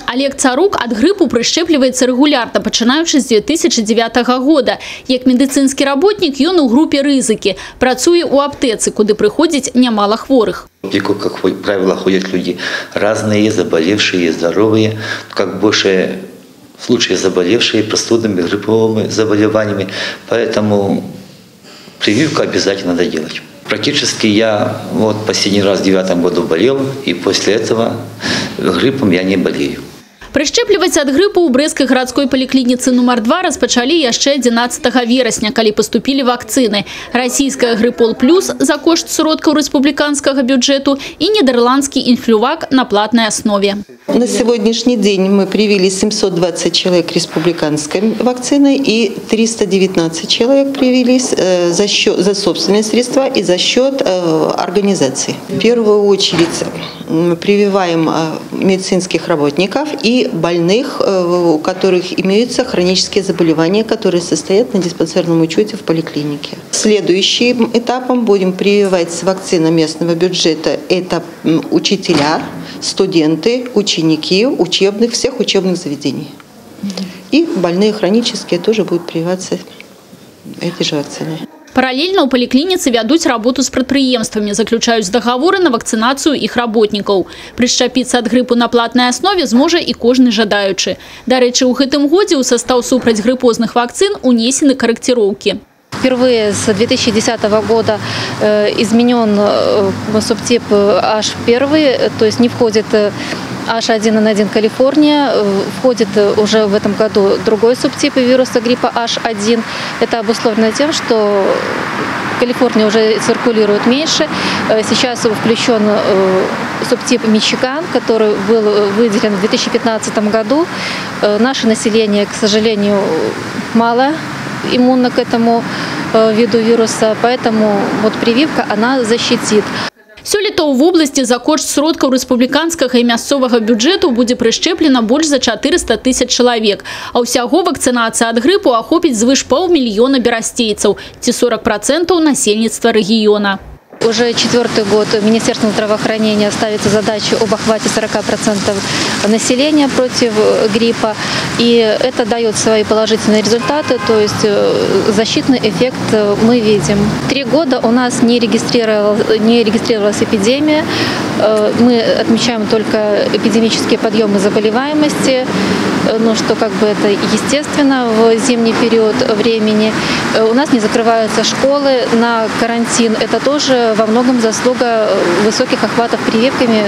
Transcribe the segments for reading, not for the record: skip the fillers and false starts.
Олег Царук ад грыпу прышчэпліваецца рэгулярна, пачынаючы з 2009 года. Як медыцынскі работнік ён у групе рызыкі. Працуе ў аптэцы, куды прыходзіць нямала хворых. В аптеку, как правило, ходят люди разные, заболевшие, здоровые. Как больше случаев заболевшие простудными, грипповыми заболеваниями. Поэтому прививку обязательно надо делать. Практически я последний раз в 2009 году болел, и после этого гриппом я не болею. Прышчэпліваць ад грыпу ў брэсцкай гарадской паліклініцы нумар 2 распачалі яшчэ 11 верасня, калі паступілі вакцыны. Расійская Гриппол Плюс за кошт сродкаў рэспубліканскага бюджэту і нідерландскі Інфлювак на платной основе. На сегодняшний день мы привили 720 человек республиканской вакциной и 319 человек привились за собственные средства и за счет организаций. В первую очередь мы прививаем медицинских работников и больных, у которых имеются хронические заболевания, которые состоят на диспансерном учете в поликлинике. Следующим этапом будем прививать с вакцины местного бюджета. Это учителя, студенты, ученики всех учебных заведений. И больные хронические тоже будут прививаться этой же вакциной. Параллельно у паліклініцы вядуць работу з прадпрыемствамі, заключаюць дагаворы на вакцынацыю іх работнікаў. Прышчапіцца ад грыпу на платнай аснове зможа і кожны жадаючы. Дарэчы, у гэтым годзе ў састаў супрацьгрыпозных вакцын унесены карэкціроўкі. Впервые с 2010 года изменен субтип H1, то есть не входит H1N1 Калифорния, входит уже в этом году другой субтип вируса гриппа H1. Это обусловлено тем, что Калифорния уже циркулирует меньше. Сейчас включен субтип Мичиган, который был выделен в 2015 году. Наше население, к сожалению, мало иммунно к этому виду вируса, поэтому прививка, она защитит. Сёлета ў вобласці за кошт сродкаў рэспубліканскага і мясцовага бюджэту будзе прышчэплена больш за 400 000 чалавек. А ўсяго вакцынацыя ад грыпу ахопіць звыш 500 000 берасцейцаў, ці 40% насельніцтва рэгіёна. Уже 4-й год Министерством здравоохранения ставится задача об охвате 40% населения против гриппа. И это дает свои положительные результаты, то есть защитный эффект мы видим. 3 года у нас не регистрировалась эпидемия. Мы отмечаем только эпидемические подъемы заболеваемости, что это естественно в зимний период времени. У нас не закрываются школы на карантин. Это тоже во многом заслуга высоких охватов прививками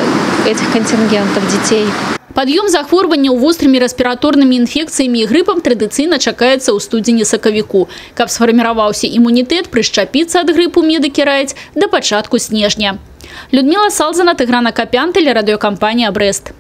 этих контингентов детей. Пад'ём захворванняў вострымі рэспіраторнымі інфекцыямі і грыпам традыцыйна чакаецца ў студзені-сакавіку. Каб сфарміраваўся імунітэт, прышчапіцца ад грыпу медыкі раяць да пачатку снежня. Людмила Салзана, Тыгран Акопян, телерадиокомпания «Брест».